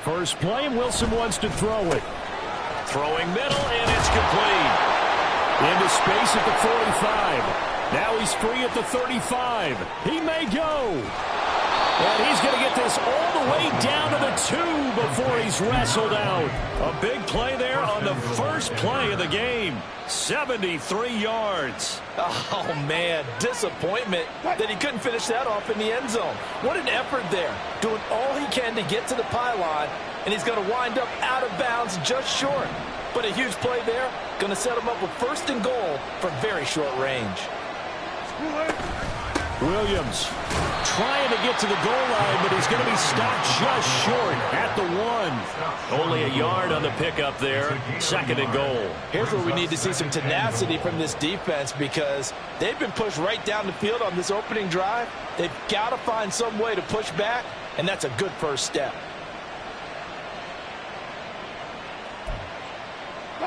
First play, and Wilson wants to throw it. Throwing middle, and it's complete. Into space at the 45. Now he's free at the 35. He may go. And he's going to get this all the way down to the 2 before he's wrestled out. A big play there on the first play of the game. 73 yards. Oh, man, disappointment that he couldn't finish that off in the end zone. What an effort there, doing all he can to get to the pylon, and he's going to wind up out of bounds just short. But a huge play there, going to set him up with first and goal for very short range. Williams trying to get to the goal line, but he's going to be stopped just short at the 1. Only a yard on the pickup there. Second and goal. Here's where we need to see some tenacity from this defense, because they've been pushed right down the field on this opening drive. They've got to find some way to push back, and that's a good first step.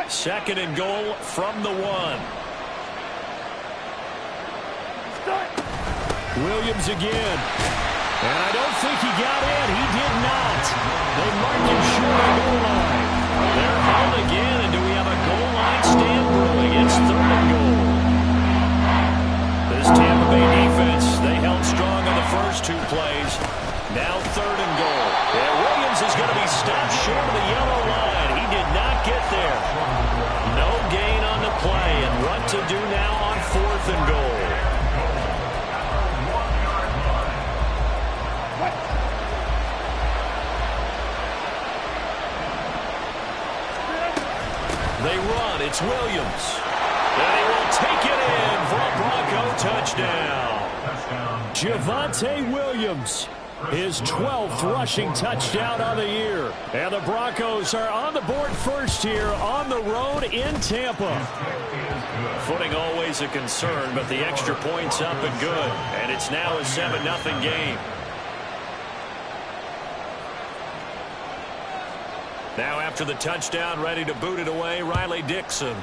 Second and goal from the 1. Williams again. And I don't think he got in. He did not. They marked him short on the goal line. They're held again, and do we have a goal line stand brewing? It's third and goal. This Tampa Bay defense, they held strong on the first 2 plays. Now third and goal. And Williams is going to be stopped short of the yellow line. He did not get there. No gain on the play, and what to do now on fourth and goal. They run. It's Williams. And he will take it in for a Bronco touchdown. Javonte Williams, his 12th rushing touchdown on the year. And the Broncos are on the board first here on the road in Tampa. Footing always a concern, but the extra point's up and good. And it's now a 7-0 game. Now after the touchdown, ready to boot it away, Riley Dixon.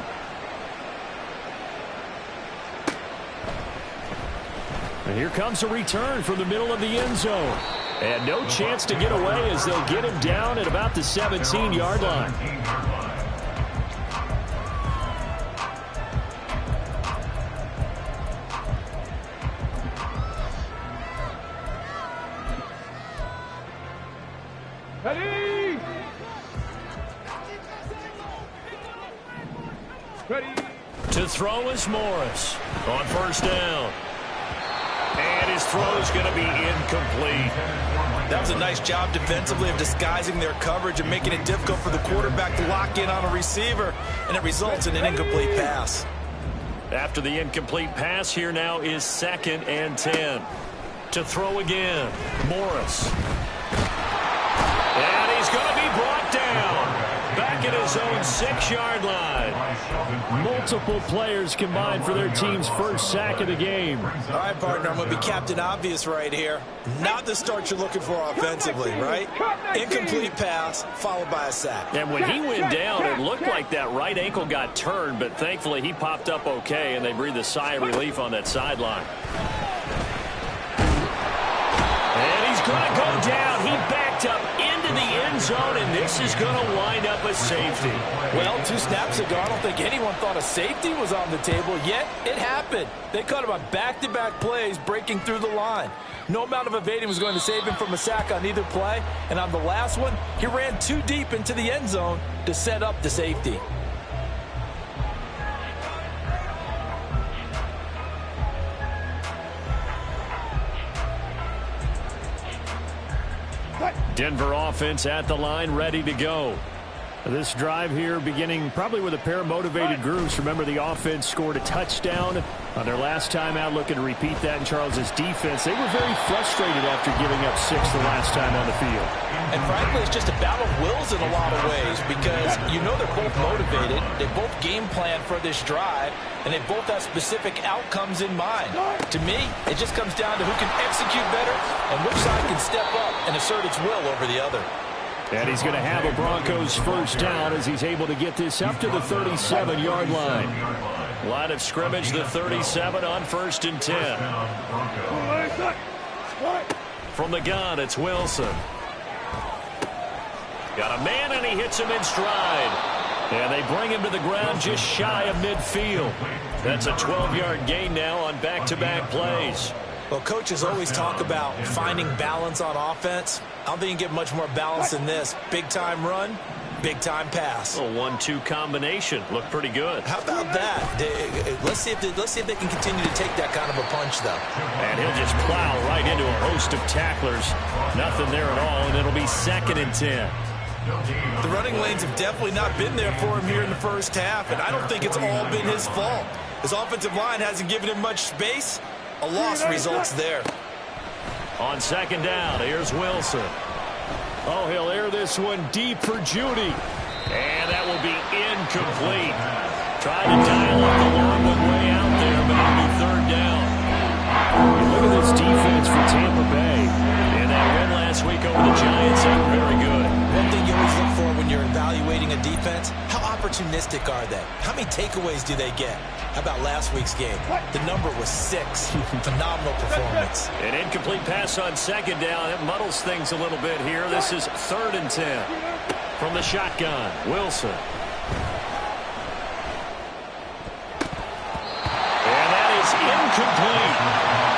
And here comes a return from the middle of the end zone. And no chance to get away as they'll get him down at about the 17-yard line. To throw is Morris on first down. And his throw is going to be incomplete. That was a nice job defensively of disguising their coverage and making it difficult for the quarterback to lock in on a receiver, and it results in an incomplete pass. After the incomplete pass, here now is 2nd and 10. To throw again, Morris. And he's going to be brought down. Back at his own 6-yard line. Multiple players combined for their team's first sack of the game. All right, partner, I'm going to be Captain Obvious right here. Not the start you're looking for offensively, right? Incomplete pass followed by a sack. And when he went down, it looked like that right ankle got turned, but thankfully he popped up okay, and they breathed a sigh of relief on that sideline. And he's going to go down. He backed up into the end zone, and this is going to wind up a safety. Well, 2 snaps ago, I don't think anyone thought a safety was on the table, yet it happened. They caught him on back-to-back plays breaking through the line. No amount of evading was going to save him from a sack on either play, and on the last one, he ran too deep into the end zone to set up the safety. Denver offense at the line, ready to go. This drive here beginning probably with a pair of motivated groups. Remember, the offense scored a touchdown on their last time out, looking to repeat that in Charles's defense. They were very frustrated after giving up 6 the last time on the field. And frankly, it's just a battle of wills in a lot of ways, because you know they're both motivated. They both game plan for this drive, and they both have specific outcomes in mind. To me, it just comes down to who can execute better and which side can step up and assert its will over the other. And he's going to have a Broncos first down as he's able to get this up to the 37-yard line. Line of scrimmage, the 37 on 1st and 10. From the gun, it's Wilson. Got a man, and he hits him in stride. And they bring him to the ground just shy of midfield. That's a 12-yard gain now on back-to-back plays. Well, coaches always talk about finding balance on offense. I don't think you can get much more balance than this. Big-time run, big-time pass. A 1-2 combination. Looked pretty good. How about that? Let's see if they can continue to take that kind of a punch, though. And he'll just plow right into a host of tacklers. Nothing there at all, and it'll be 2nd and 10. The running lanes have definitely not been there for him here in the first half, and I don't think it's all been his fault. His offensive line hasn't given him much space. A loss results there. On 2nd down, here's Wilson. Oh, he'll air this one deep for Judy. And that will be incomplete. Tried to dial up the long one way out there, but it'll be 3rd down. Look at this defense for Tampa Bay. And that win last week over the Giants, they were very good. One thing you always look for when you're evaluating a defense, how opportunistic are they? How many takeaways do they get? How about last week's game? The number was 6. Phenomenal performance. An incomplete pass on 2nd down. It muddles things a little bit here. This is 3rd and 10. From the shotgun, Wilson. And that is incomplete.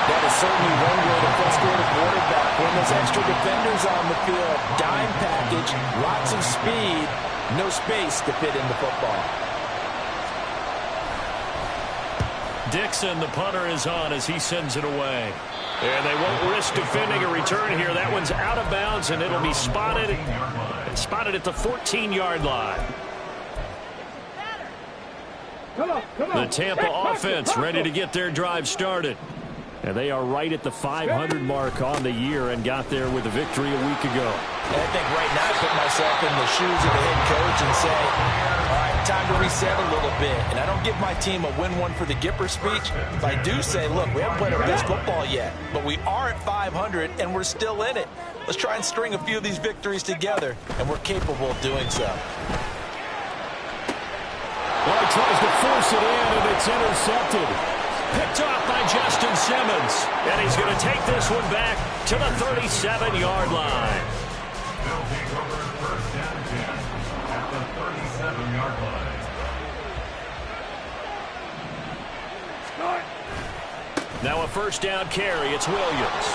That is certainly one way to frustrate a quarterback. When there's extra defenders on the field, dime package, lots of speed, no space to fit in the football. Dixon, the punter, is on as he sends it away. And they won't risk defending a return here. That one's out of bounds, and it'll be spotted at the 14-yard line. The Tampa offense ready to get their drive started. And they are right at the 500 mark on the year and got there with a victory a week ago. And I think right now I put myself in the shoes of the head coach and say, all right, time to reset a little bit. And I don't give my team a win one for the Gipper speech. If I do say, look, we haven't played our best football yet, but we are at 500 and we're still in it. Let's try and string a few of these victories together, and we're capable of doing so. Well, he tries to force it in, and it's intercepted. Picked off by Justin Simmons. And he's going to take this one back to the 37-yard line. They'll take over 1st and 10 at the 37-yard line. Now a 1st down carry. It's Williams.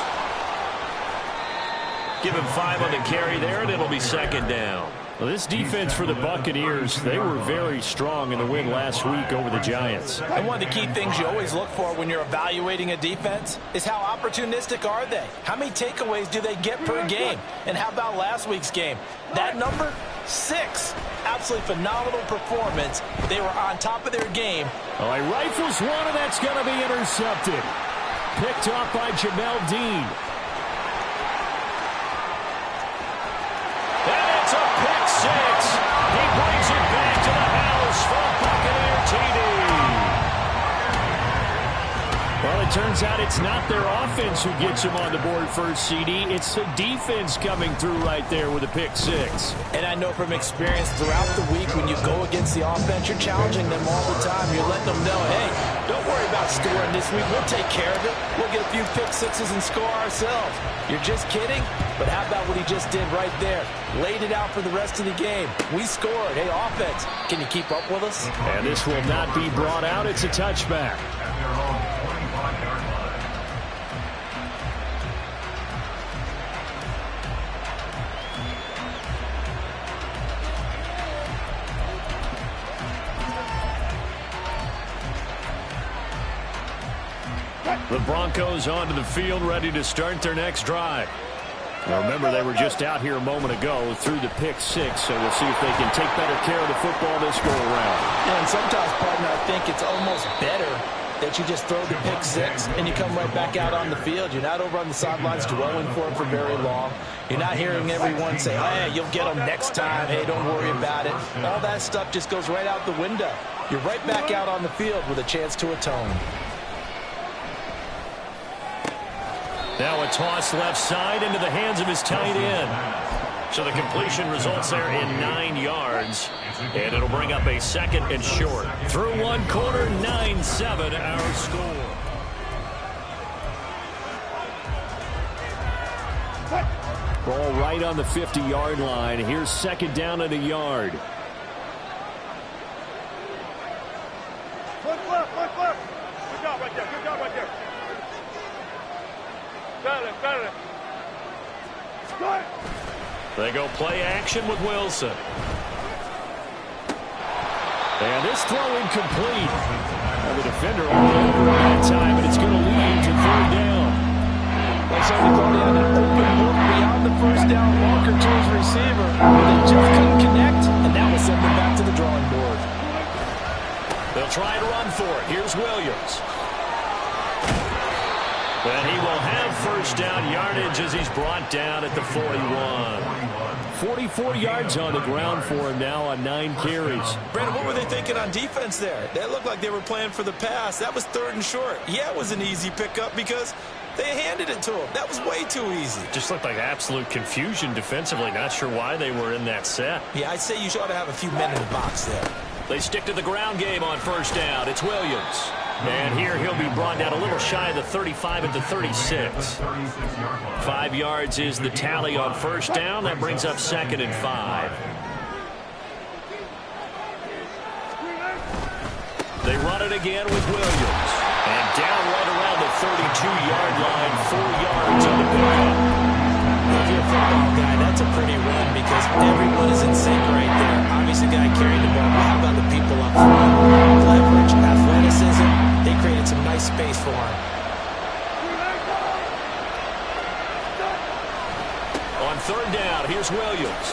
Give him 5 on the carry there, and it'll be 2nd down. Well, this defense for the Buccaneers, they were very strong in the win last week over the Giants. And one of the key things you always look for when you're evaluating a defense is how opportunistic are they? How many takeaways do they get per game? And how about last week's game? That number, 6. Absolutely phenomenal performance. They were on top of their game. Oh, he rifles one, and that's going to be intercepted. Picked off by Jamel Dean. It's a pick 6. He brings it back to the house for Buccaneer TD. Well, it turns out it's not their offense who gets him on the board first, CD. It's the defense coming through right there with a pick 6. And I know from experience throughout the week when you go against the offense, you're challenging them all the time. You're letting them know, hey, don't worry about scoring this week. We'll take care of it. We'll get a few pick 6s and score ourselves. You're just kidding? But how about what he just did right there? Laid it out for the rest of the game. We scored. Hey, offense, can you keep up with us? And this will not be brought out. It's a touchback. At their own 25-yard line. The Broncos onto the field, ready to start their next drive. Now remember, they were just out here a moment ago through the pick 6, so we'll see if they can take better care of the football this go-around. Yeah, and sometimes, partner, I think it's almost better that you just throw the pick 6 and you come right back out on the field. You're not over on the sidelines dwelling for it for very long. You're not hearing everyone say, hey, you'll get them next time. Hey, don't worry about it. All that stuff just goes right out the window. You're right back out on the field with a chance to atone. Now a toss left side into the hands of his tight end. So the completion results there in 9 yards. And it'll bring up a 2nd and short. Through one quarter, 9-7 our score. Ball right on the 50-yard line. Here's second down and a yard. Good job right there. Good job right there. Got it. Good. They go play action with Wilson. And this throw incomplete. And the defender all over that time, and it's going to lead to third down. They certainly thought he had an open look beyond the first down marker to his receiver, but they just couldn't connect, and that will send them back to the drawing board. They'll try to run for it. Here's Williams. And he will have first down yardage as he's brought down at the 41. 44 yards on the ground for him now on 9 carries. Brandon, what were they thinking on defense there? That looked like they were playing for the pass. That was 3rd and short. Yeah, it was an easy pickup because they handed it to him. That was way too easy. Just looked like absolute confusion defensively. Not sure why they were in that set. Yeah, I'd say you ought to have a few men in the box there. They stick to the ground game on first down. It's Williams. And here he'll be brought down a little shy of the 35 at the 36. 5 yards is the tally on first down. That brings up 2nd and 5. They run it again with Williams. And down right around the 32-yard line, 4 yards on the pickup. If you're a football guy, that's a pretty run because everyone is in sync right there. Obviously, the guy carrying the ball. But how about the people up front? Leverage, athleticism. They created some nice space for him. On third down, here's Williams.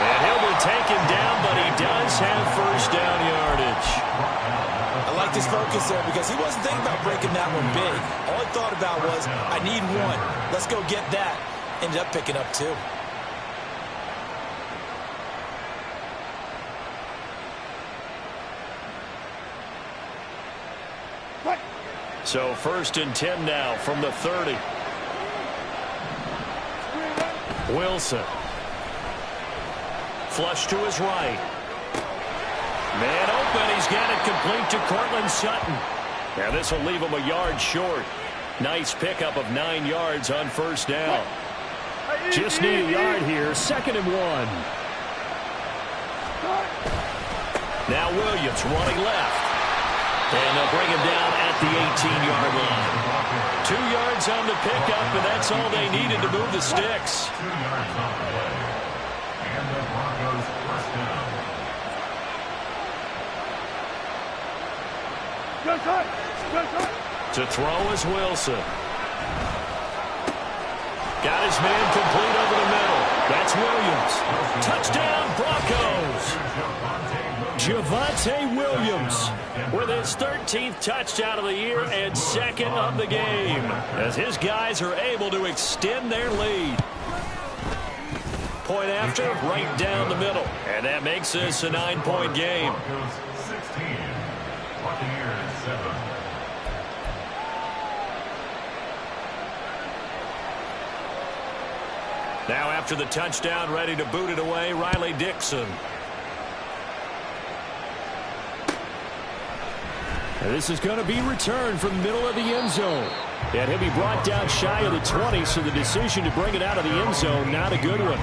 And he'll be taken down, but he does have first down yardage. I like his focus there because he wasn't thinking about breaking that one big. All he thought about was, I need one. Let's go get that. Ended up picking up 2. So 1st and 10 now from the 30. Wilson. Flush to his right. Man open. He's got it complete to Cortland Sutton. Now this will leave him a yard short. Nice pickup of 9 yards on first down. Just need a yard here. 2nd and 1. Now Williams running left. And they'll bring him down at the 18-yard line. 2 yards on the pickup, and that's all they needed to move the sticks. 2 yards on the play. And the Broncos first down. To throw is Wilson. Got his man complete over the middle. That's Williams. Touchdown, Broncos. Javonte Williams with his 13th touchdown of the year and 2nd of the game as his guys are able to extend their lead. Point after, right down the middle. And that makes this a 9-point game. Broncos 16, Buccaneers 7. Now after the touchdown, ready to boot it away, Riley Dixon. And this is going to be returned from the middle of the end zone. And he'll be brought down shy of the 20, so the decision to bring it out of the end zone, not a good one.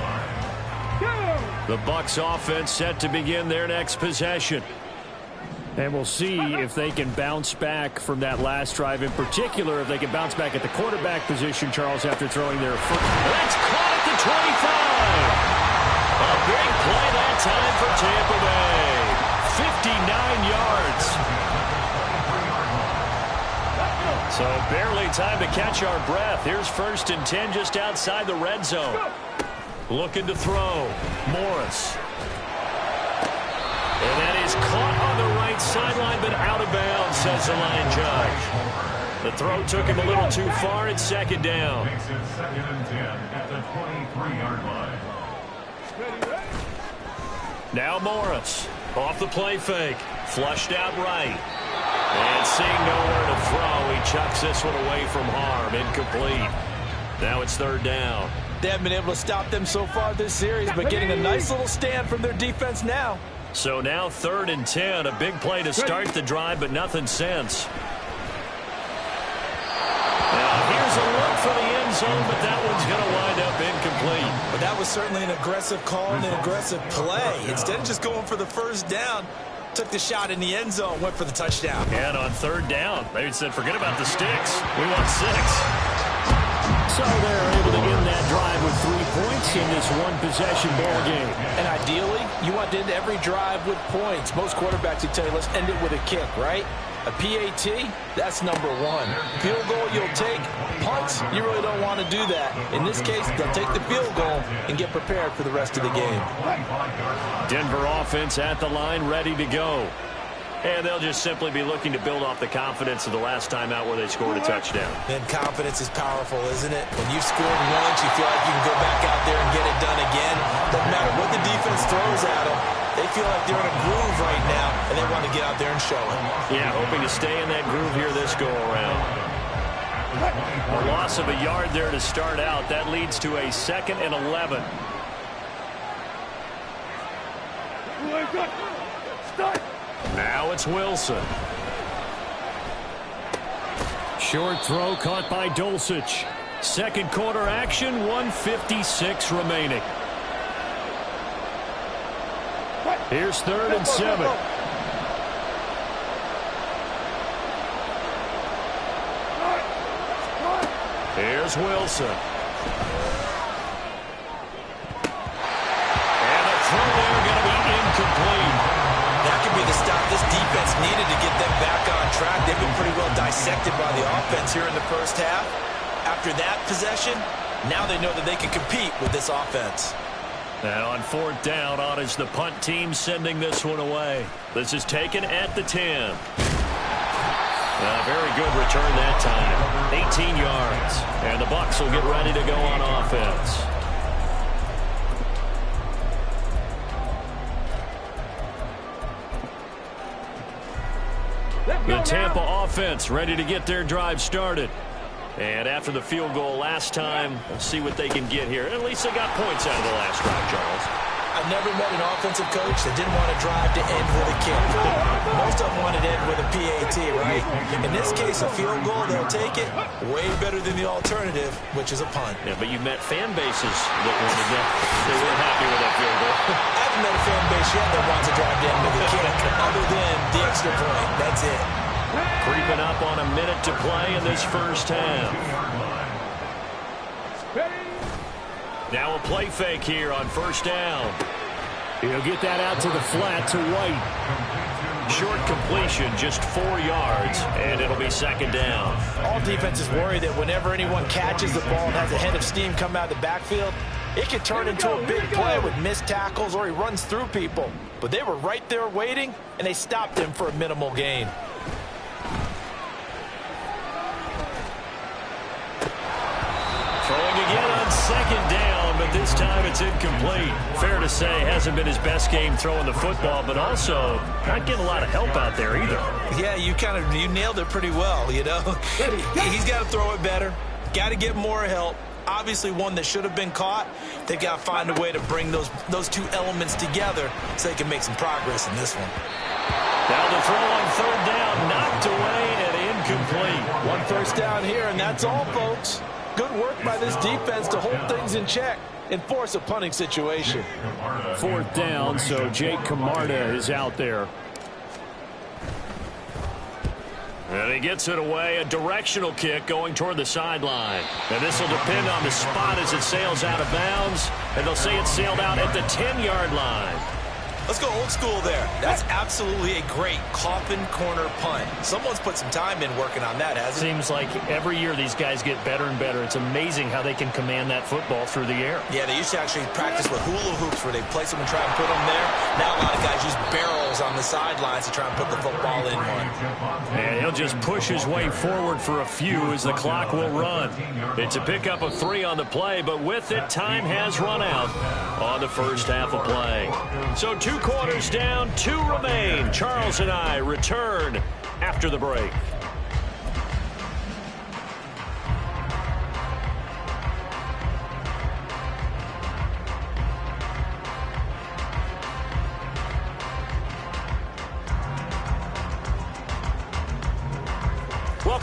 The Bucs offense set to begin their next possession. And we'll see if they can bounce back from that last drive. In particular, if they can bounce back at the quarterback position, Charles, after throwing their first. That's caught at the 25. A big play that time for Tampa Bay. 59 yards. So barely time to catch our breath. Here's 1st and 10 just outside the red zone. Looking to throw. Morris. And that is caught on the right sideline, but out of bounds, says the line judge. The throw took him a little too far. It's 2nd down. Makes it 2nd and 10 at the 23-yard line. Now Morris. Off the play fake. Flushed out right. And seeing nowhere to throw, he chucks this one away from harm. Incomplete. Now it's 3rd down. They haven't been able to stop them so far this series, but getting a nice little stand from their defense now. So now 3rd and 10. A big play to start the drive, but nothing since. Now here's a look for the end zone, but that one's going to wind up incomplete. But that was certainly an aggressive call and an aggressive play. Instead of just going for the first down, took the shot in the end zone, went for the touchdown. And on third down, they said, forget about the sticks. We want 6. So they're able to end that drive with 3 points in this one-possession ball game. And ideally, you want to end every drive with points. Most quarterbacks would tell you, let's end it with a kick, right? A PAT, that's number 1. Field goal you'll take. Punts, you really don't want to do that. In this case, they'll take the field goal and get prepared for the rest of the game. Denver offense at the line, ready to go. And they'll just simply be looking to build off the confidence of the last time out where they scored a touchdown. And confidence is powerful, isn't it? When you've scored once, you feel like you can go back out there and get it done again. Doesn't matter what the defense throws at them. They feel like they're in a groove right now, and they want to get out there and show it. Yeah, hoping to stay in that groove here this go-around. A loss of a yard there to start out. That leads to a 2nd and 11. Now it's Wilson. Short throw caught by Dulcich. Second quarter action, 1:56 remaining. Here's 3rd and 7. Here's Wilson. And the throw there going to be incomplete. That could be the stop this defense needed to get them back on track. They've been pretty well dissected by the offense here in the first half. After that possession, now they know that they can compete with this offense. And on 4th down, on is the punt team sending this one away. This is taken at the 10. Very good return that time. 18 yards. And the Bucs will get ready to go on offense. The Tampa offense ready to get their drive started. And after the field goal last time, we'll see what they can get here. At least they got points out of the last drive, Charles. I've never met an offensive coach that didn't want to drive to end with a kick. Most of them wanted to end with a PAT, right? In this case, a field goal, they'll take it. Way better than the alternative, which is a punt. Yeah, but you've met fan bases that wanted that. They weren't happy with that field goal. I haven't met a fan base yet that wants to drive to end with a kick, other than the extra point. That's it. Creeping up on a minute to play in this first half. Now a play fake here on 1st down. He'll get that out to the flat to White. Short completion, just 4 yards, and it'll be 2nd down. All defenses worry that whenever anyone catches the ball and has a head of steam come out of the backfield, it could turn into a big play with missed tackles or he runs through people. But they were right there waiting, and they stopped him for a minimal gain. Throwing again on 2nd down, but this time it's incomplete. Fair to say, hasn't been his best game throwing the football, but also not getting a lot of help out there either. Yeah, you nailed it pretty well, you know. He's got to throw it better. Got to get more help. Obviously one that should have been caught. They've got to find a way to bring those two elements together so they can make some progress in this one. Now the throw on 3rd down, knocked away and incomplete. 1 first down here, and that's all, folks. Good work by this defense to hold things in check and force a punting situation. 4th down, so Jake Camarda is out there. And he gets it away, a directional kick going toward the sideline. And this will depend on the spot as it sails out of bounds. And they'll say it sailed out at the 10-yard line. Let's go old school there. That's absolutely a great coffin corner punt. Someone's put some time in working on that, hasn't it? Seems like every year these guys get better and better. It's amazing how they can command that football through the air. Yeah, they used to actually practice with hula hoops where they place them and try and put them there. Now a lot of guys use barrels on the sidelines to try and put the football in one. And he'll just push his way forward for a few as the clock will run. It's a pickup of 3 on the play, but with it, time has run out on the first half of play. So 2 quarters down, 2 remain. Charles and I return after the break.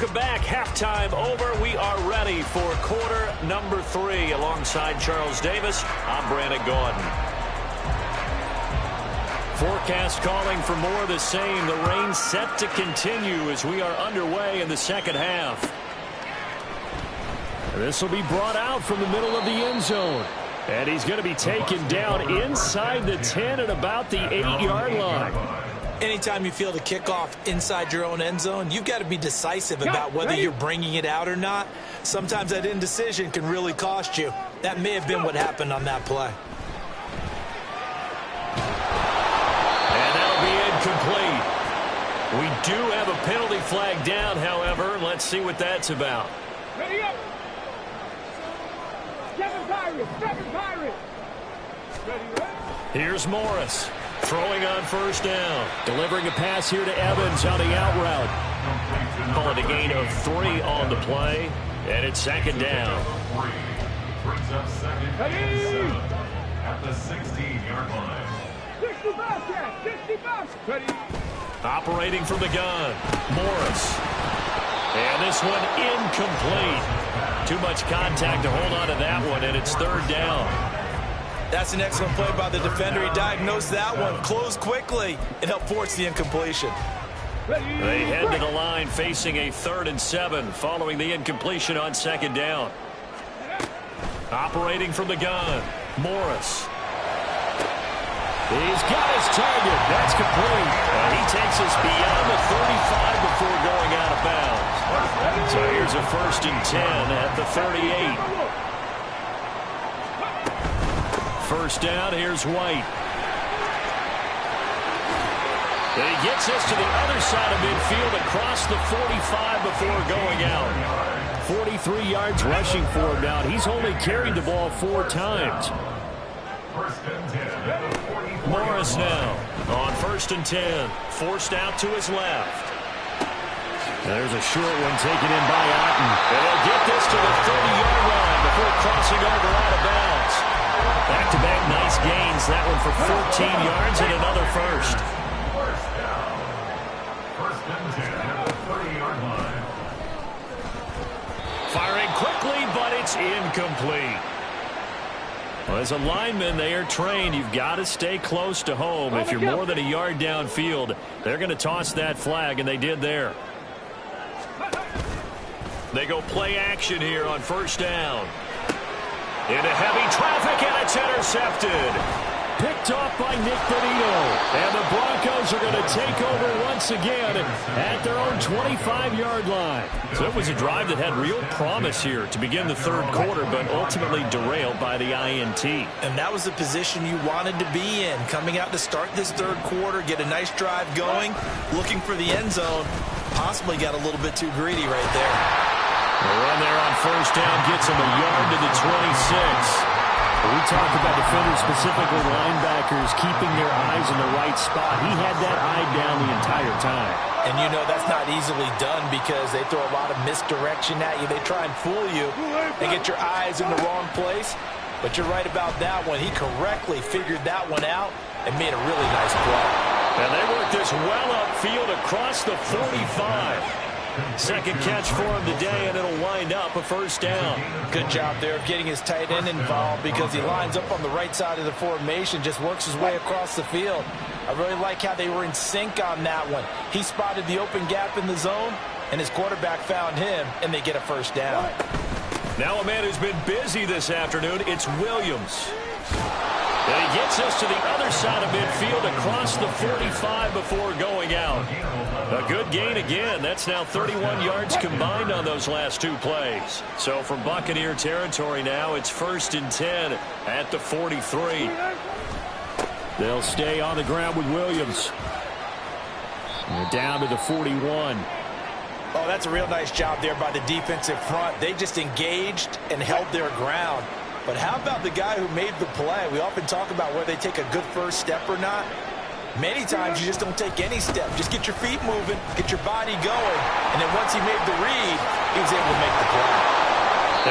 Welcome back. Halftime over. We are ready for quarter number 3. Alongside Charles Davis, I'm Brandon Gaudin. Forecast calling for more of the same. The rain set to continue as we are underway in the second half. This will be brought out from the middle of the end zone. And he's going to be taken down inside the 10 at about the 8-yard line. Anytime you feel the kickoff inside your own end zone, you've got to be decisive about whether you're bringing it out or not. Sometimes that indecision can really cost you. That may have been what happened on that play. And that'll be incomplete. We do have a penalty flag down, however. Let's see what that's about. Ready up. Seven Pirates. Ready up. Here's Morris. Throwing on first down. Delivering a pass here to Evans on the out route. Calling a gain of 3 on the play. And it's second down. Brings up second and 7 at the 16-yard line. 65. Ready. Operating from the gun. Morris. And this one incomplete. Too much contact to hold on to that one, and it's third down. That's an excellent play by the defender. He diagnosed that one, closed quickly, and helped force the incompletion. They head to the line facing a 3rd and 7 following the incompletion on second down. Operating from the gun, Morris. He's got his target. That's complete. And he takes us beyond the 35 before going out of bounds. So here's a 1st and 10 at the 38. First down, here's White. And he gets us to the other side of midfield across the 45 before going out. 43 yards rushing for him now. He's only carried the ball 4 times. Morris now on 1st and 10. Forced out to his left. There's a short one taken in by Otten. And they'll get this to the 30-yard line before crossing over out of bounds. Back-to-back nice gains. That one for 14 yards and another first. First down. 1st and 10 at the 30-yard line. Firing quickly, but it's incomplete. Well, as a lineman, they are trained. You've got to stay close to home. If you're more than a yard downfield, they're going to toss that flag, and they did there. They go play action here on first down. Into heavy traffic, and it's intercepted. Picked off by Nick Bonito. And the Broncos are going to take over once again at their own 25-yard line. So it was a drive that had real promise here to begin the 3rd quarter, but ultimately derailed by the INT. And that was the position you wanted to be in. Coming out to start this 3rd quarter, get a nice drive going, looking for the end zone. Possibly got a little bit too greedy right there. The run there on first down gets him a yard to the 26. We talk about defenders, specifically linebackers, keeping their eyes in the right spot. He had that eye down the entire time. And you know that's not easily done because they throw a lot of misdirection at you. They try and fool you and get your eyes in the wrong place. But you're right about that one. He correctly figured that one out and made a really nice play. And they work this well upfield across the 45. Second catch for him today, and it'll wind up a first down. Good job there of getting his tight end involved because he lines up on the right side of the formation, just works his way across the field. I really like how they were in sync on that one. He spotted the open gap in the zone, and his quarterback found him, and they get a first down. Now a man who's been busy this afternoon, it's Williams. And he gets us to the other side of midfield across the 45 before going out. A good gain again. That's now 31 yards combined on those last 2 plays. So from Buccaneer territory now, it's 1st and 10 at the 43. They'll stay on the ground with Williams. And down to the 41. Oh, that's a real nice job there by the defensive front. They just engaged and held their ground. But how about the guy who made the play? We often talk about whether they take a good first step or not. Many times you just don't take any step. Just get your feet moving, get your body going. And then once he made the read, he was able to make the play.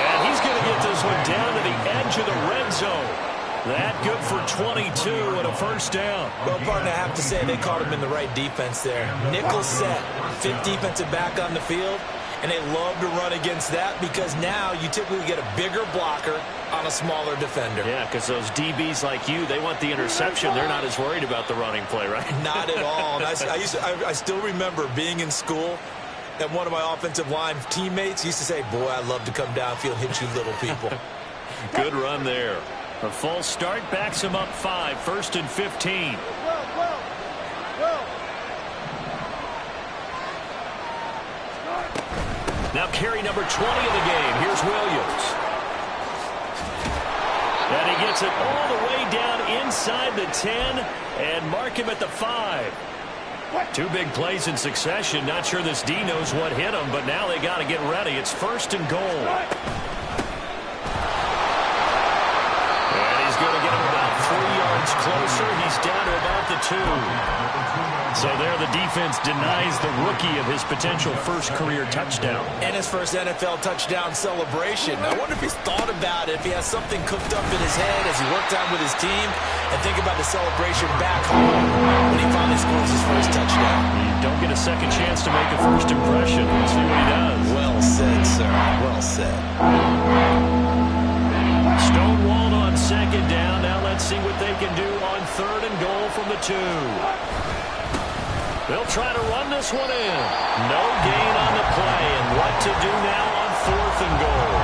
And he's going to get this one down to the edge of the red zone. That good for 22 and a first down. Well, partner, I have to say they caught him in the right defense there. Nickel set, 5th defensive back on the field. And they love to run against that because now you typically get a bigger blocker on a smaller defender. Yeah, because those DBs like you, they want the interception. They're not as worried about the running play, right? Not at all. And I still remember being in school, and one of my offensive line teammates used to say, boy, I love to come downfield and hit you little people. Good run there. A false start backs him up 5, 1st and 15. Now carry number 20 of the game. Here's Williams. And he gets it all the way down inside the 10 and mark him at the 5. 2 big plays in succession. Not sure this D knows what hit him, but now they got to get ready. It's 1st and goal. And he's going to get him about 3 yards closer. He's down to about the 2. So there the defense denies the rookie of his potential first career touchdown. And his first NFL touchdown celebration. I wonder if he's thought about it, if he has something cooked up in his head as he worked out with his team, and think about the celebration back home when he finally scores his first touchdown. You don't get a second chance to make a first impression. Let's see what he does. Well said, sir. Well said. Stonewalled on 2nd down. Now let's see what they can do on 3rd and goal from the 2. They'll try to run this one in. No gain on the play. And what to do now on 4th and goal?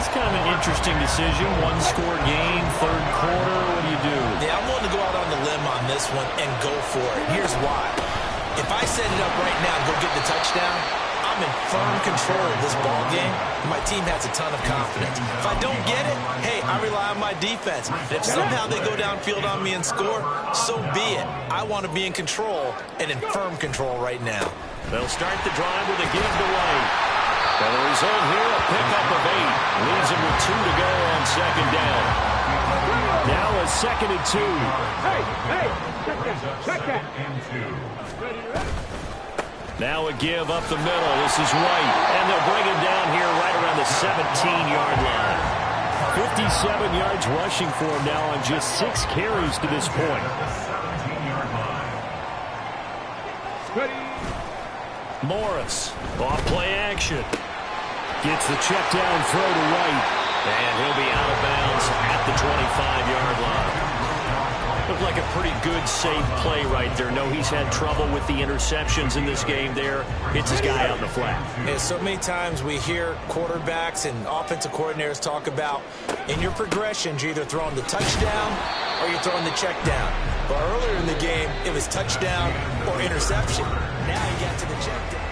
It's kind of an interesting decision. 1-score game, 3rd quarter. What do you do? Yeah, I'm willing to go out on the limb on this one and go for it. Here's why. If I set it up right now and go get the touchdown, I'm in firm control of this ball game. My team has a ton of confidence. If I don't get it, hey, I rely on my defense. And if somehow they go downfield on me and score, so be it. I want to be in control and in firm control right now. They'll start the drive with a give to White. And the result here, a pickup of 8. Leaves him with 2 to go on 2nd down. Now a 2nd and 2. Hey, check that. Now a give up the middle. This is White. And they'll bring him down here right around the 17-yard line. 57 yards rushing for him now on just 6 carries to this point. Morris, off play action. Gets the check down throw to White. And he'll be out of bounds at the 25-yard line. Looked like a pretty good, safe play right there. No, he's had trouble with the interceptions in this game there. Hits his guy out in the flat. Yeah, so many times we hear quarterbacks and offensive coordinators talk about in your progressions, you're either throwing the touchdown or you're throwing the check down. But earlier in the game, it was touchdown or interception. Now you got to the check down.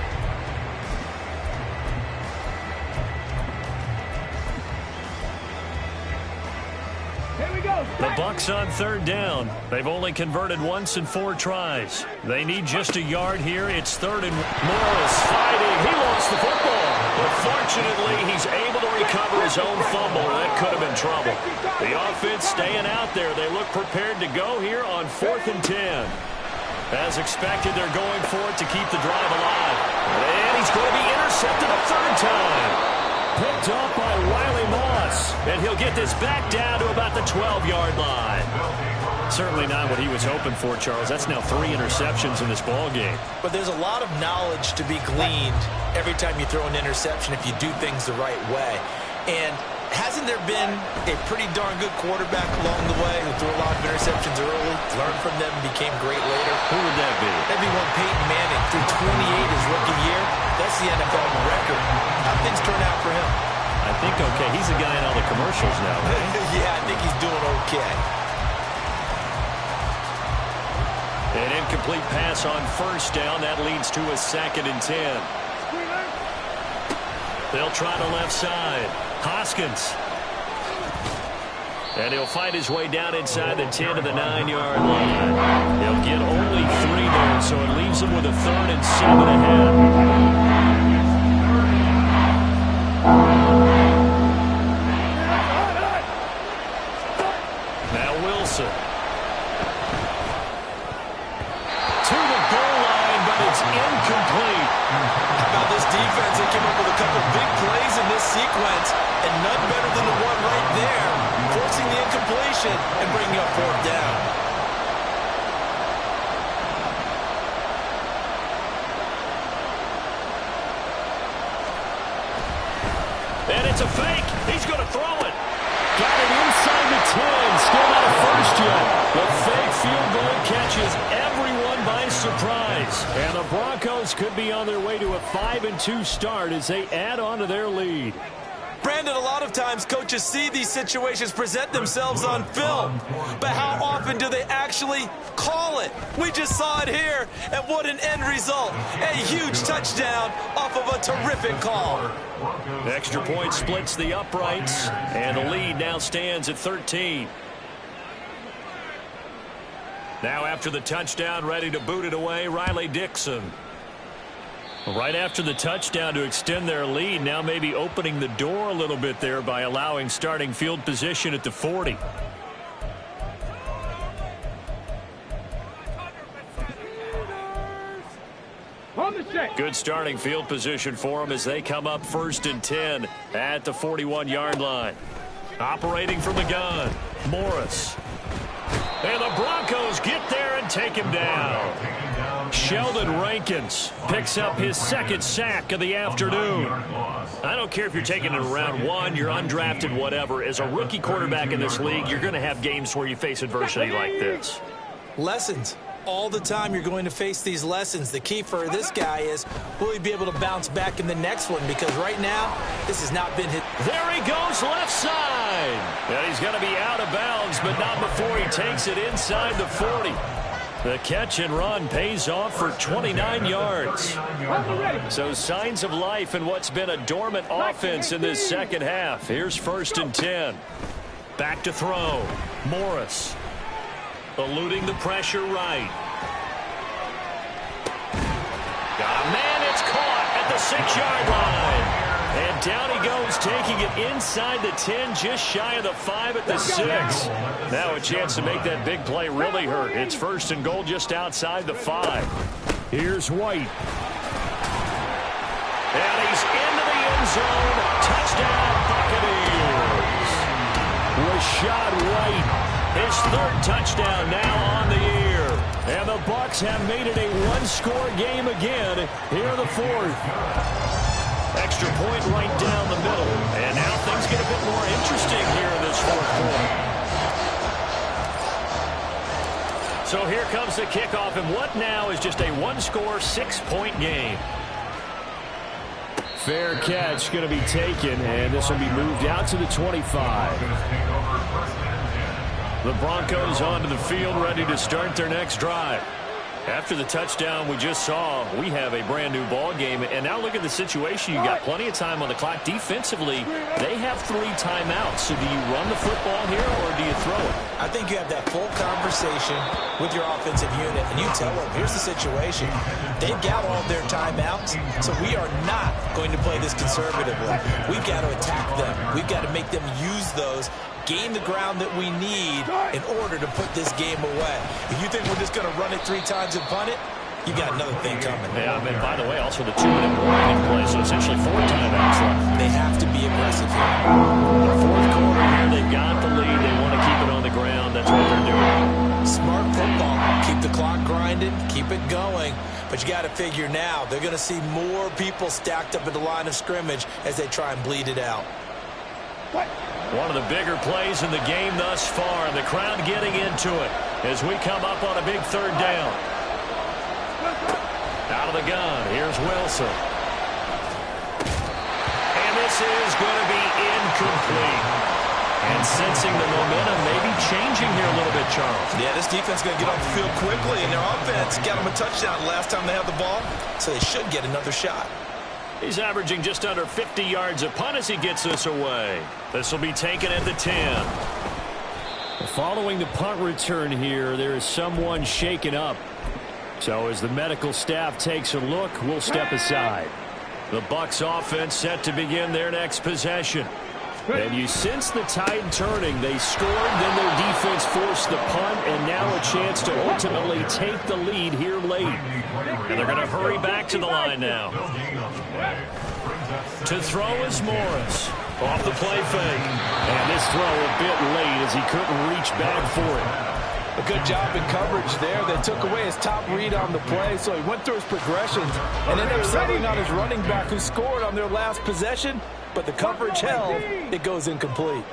The Bucs on 3rd down. They've only converted once in 4 tries. They need just a yard here. It's 3rd and Morris fighting. He lost the football. But fortunately, he's able to recover his own fumble. That could have been trouble. The offense staying out there. They look prepared to go here on 4th and 10. As expected, they're going for it to keep the drive alive. And he's going to be intercepted a 3rd time. Picked up by Riley Moss. And he'll get this back down to about the 12-yard line. Certainly not what he was hoping for, Charles. That's now 3 interceptions in this ball game. But there's a lot of knowledge to be gleaned every time you throw an interception if you do things the right way. And hasn't there been a pretty darn good quarterback along the way who threw a lot of interceptions early, learned from them, and became great later? Who would that be? That'd be one Peyton Manning through 28 his rookie year. That's the NFL record. How things turn out for him? I think okay. He's the guy in all the commercials now, right? Yeah, I think he's doing okay. An incomplete pass on 1st down. That leads to a 2nd and 10. They'll try the left side. Hoskins. And he'll fight his way down inside the 10 to the 9-yard line. He'll get only 3 there, so it leaves him with a 3rd and 7 ahead. Now Wilson. To the goal line, but it's incomplete. How about this defense? They came up with a couple big plays in this sequence, and none better than the one right there, forcing the incompletion and bringing up 4th down. And it's a fake. He's going to throw it. Got it inside the 10. Still not a first yet. The fake field goal catches everyone by surprise. And the Broncos could be on their way to a 5-2 start as they add on to their lead. Brandon, a lot of times coaches see these situations present themselves on film, but how often do they actually call it? We just saw it here, and what an end result. A huge touchdown off of a terrific call. Extra point splits the uprights, and the lead now stands at 13. Now after the touchdown, ready to boot it away, Riley Dixon. Right after the touchdown to extend their lead, now maybe opening the door a little bit there by allowing starting field position at the 40. Good starting field position for them as they come up 1st and 10 at the 41-yard line. Operating from the gun, Morris. And the Broncos get there and take him down. Sheldon Rankins picks up his 2nd sack of the afternoon. I don't care if you're taking it in round 1, you're undrafted, whatever. As a rookie quarterback in this league, you're going to have games where you face adversity like this. Lessons. All the time you're going to face these lessons. The key for this guy is, will he be able to bounce back in the next one? Because right now, this has not been his. There he goes, left side. And he's going to be out of bounds, but not before he takes it inside the 40. The catch and run pays off for 29 yards. So signs of life in what's been a dormant offense in this second half. Here's 1st and 10. Back to throw. Morris. Eluding the pressure right. Got a man, it's caught at the 6-yard line. And down he goes, taking it inside the 10, just shy of the 5 at the 6. Now a chance to make that big play really hurt. It's 1st and goal just outside the 5. Here's White. And he's into the end zone. Touchdown, Buccaneers. Rachaad White. His 3rd touchdown now on the year. And the Bucs have made it a 1-score game again here in the 4th. Extra point right down the middle. And now things get a bit more interesting here in this 4th quarter. So here comes the kickoff, and what now is just a 1-score, 6-point game. Fair catch going to be taken, and this will be moved out to the 25. The Broncos onto the field, ready to start their next drive. After the touchdown we just saw, we have a brand-new ball game. And now look at the situation. You got plenty of time on the clock. Defensively, they have 3 timeouts. So do you run the football here, or do you throw it? I think you have that full conversation with your offensive unit, and you tell them, here's the situation. They've got all their timeouts, so we are not going to play this conservatively. We've got to attack them. We've got to make them use those, gain the ground that we need in order to put this game away. If you think we're just going to run it 3 times and punt it, you got another thing coming. Yeah, and by the way, also the 2-minute warning in play, so essentially 4 timeouts left. They have to be aggressive here. The 4th quarter here, they've got the lead. They want to keep it on the ground. That's what they're doing. Smart football. Keep the clock grinding. Keep it going. But you got to figure now, they're going to see more people stacked up at the line of scrimmage as they try and bleed it out. One of the bigger plays in the game thus far, and the crowd getting into it as we come up on a big 3rd down. Out of the gun, here's Wilson. And this is going to be incomplete. And sensing the momentum maybe changing here a little bit, Charles. Yeah, this defense is going to get off the field quickly, and their offense got them a touchdown last time they had the ball, so they should get another shot. He's averaging just under 50 yards a punt as he gets this away. This will be taken at the 10. Following the punt return here, there is someone shaken up. So as the medical staff takes a look, we'll step aside. The Bucs offense set to begin their next possession. And you sense the tide turning. They scored, then their defense forced the punt, and now a chance to ultimately take the lead here late. And they're going to hurry back to the line now. To throw is Morris. Off the play fake. And this throw a bit late as he couldn't reach back for it. A good job in coverage there. They took away his top read on the play, so he went through his progressions and ended up settling on his running back who scored on their last possession, but the coverage held. It goes incomplete.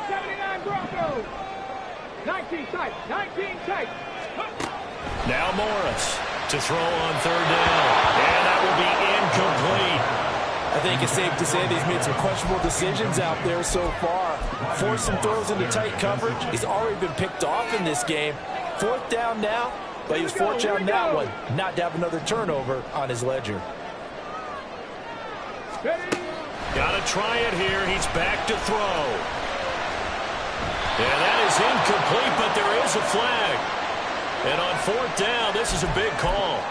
79 Broncos. 19 tight. 19 tight. Now Morris to throw on third down. And that will be incomplete. I think it's safe to say that he's made some questionable decisions out there so far. Forced some throws into tight coverage. He's already been picked off in this game. Fourth down now, but he was fortunate on that one not to have another turnover on his ledger. Got to try it here. He's back to throw. And that is incomplete, but there is a flag. And on fourth down, this is a big call.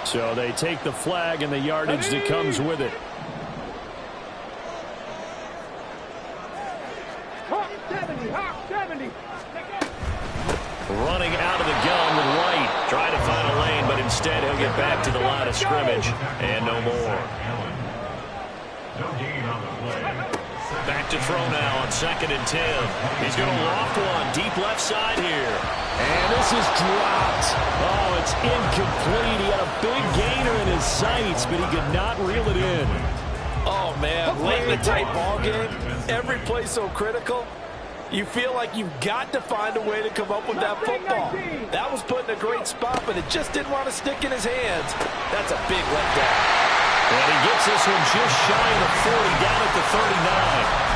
So they take the flag and the yardage that comes with it. Hawk 70. Hawk 70. Running out of the gun with White. Trying to find a lane, but instead he'll get back to the line of scrimmage. And no more. No gain on the play. Back to throw now on 2nd and 10. He's going to loft one deep left side here. And this is dropped. Oh, it's incomplete. He had a big gainer in his sights, but he could not reel it in. Oh, man, late in the tight ball game, every play so critical. You feel like you've got to find a way to come up with that football. That was put in a great spot, but it just didn't want to stick in his hands. That's a big letdown. And he gets this one just shy of the 40, down at the 39.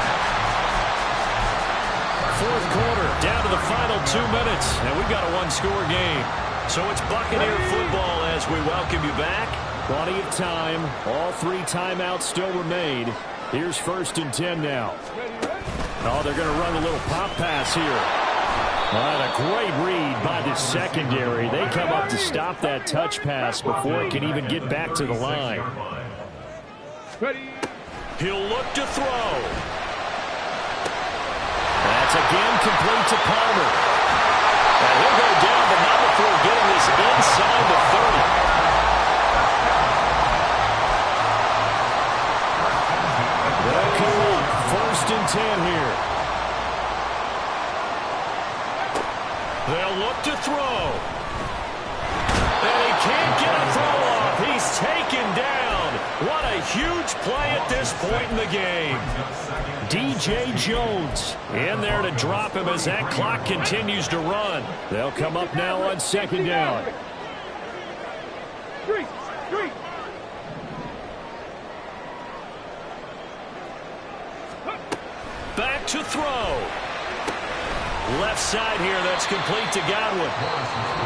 Fourth quarter, down to the final 2 minutes, and we've got a one-score game. So it's Buccaneer football as we welcome you back. Plenty of time. All 3 timeouts still remain. Here's 1st and 10 now. Oh, they're going to run a little pop pass here. All right, a great read by the secondary. They come up to stop that touch pass before it can even get back to the line. He'll look to throw. That's again complete to Palmer. And he'll go down, but not before getting this inside the 30. They'll come up 1st and 10 here. They'll look to throw. And he can't get a throw off. He's taken down. What a huge play at this point in the game. DJ Jones in there to drop him as that clock continues to run. They'll come up now on 2nd down. Street. Back to throw. Left side here, that's complete to Godwin.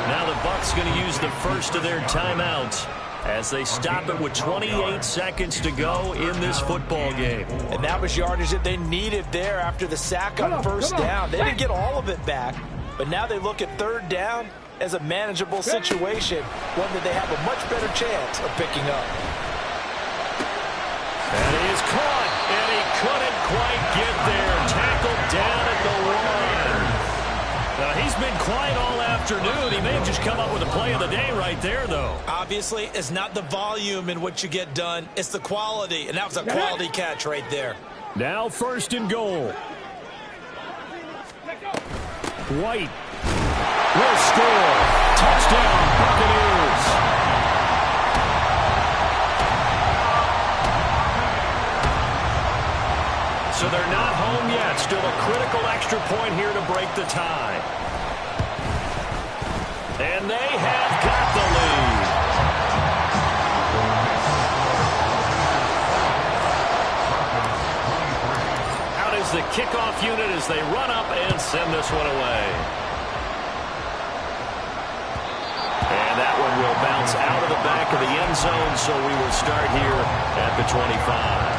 Now the Bucs going to use the first of their timeouts as they stop it with 28 seconds to go in this football game. And that was yardage that they needed there after the sack on first down. They didn't get all of it back, but now they look at third down as a manageable situation, one that they have a much better chance of picking up. And he is caught, and he couldn't quite get there. Tackled down at the 1. Now, he's been quiet all afternoon. He may have just come up with a play of the day right there, though. Obviously, it's not the volume in which you get done. It's the quality, and that was a quality catch right there. Now 1st and goal. White will score. Touchdown, Buccaneers. So they're not home yet. Still a critical extra point here to break the tie. And they have got the lead. Out is the kickoff unit as they run up and send this one away. And that one will bounce out of the back of the end zone, so we will start here at the 25.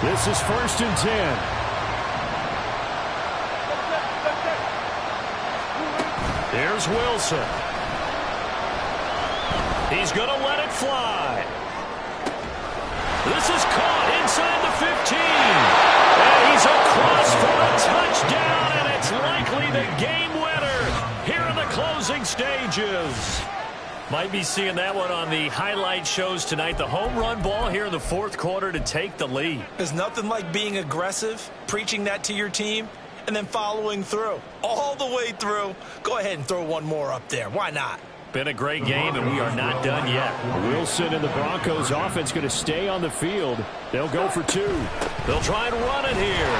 This is 1st and 10. Here's Wilson. He's going to let it fly. This is caught inside the 15. And he's across for a touchdown, and it's likely the game winner here in the closing stages. Might be seeing that one on the highlight shows tonight. The home run ball here in the fourth quarter to take the lead. There's nothing like being aggressive, preaching that to your team, and then following through. All the way through. Go ahead and throw one more up there. Why not? Been a great game, and we are not done yet. Wilson and the Broncos offense going to stay on the field. They'll go for two. They'll try and run it here.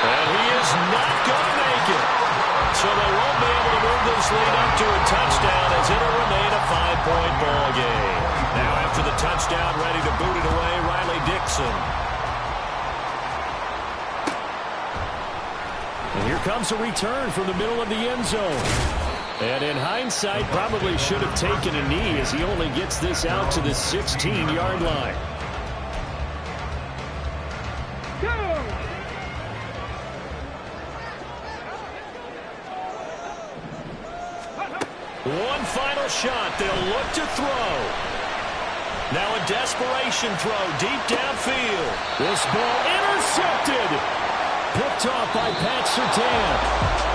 And he is not going to make it. So they won't be able to move this lead up to a touchdown as it'll remain a 5-point ball game. Now after the touchdown, ready to boot it away, Riley Dixon. And here comes a return from the middle of the end zone. And in hindsight, probably should have taken a knee as he only gets this out to the 16-yard line. One final shot. They'll look to throw. Now a desperation throw deep downfield. This ball intercepted. Picked off by Pat Surtain.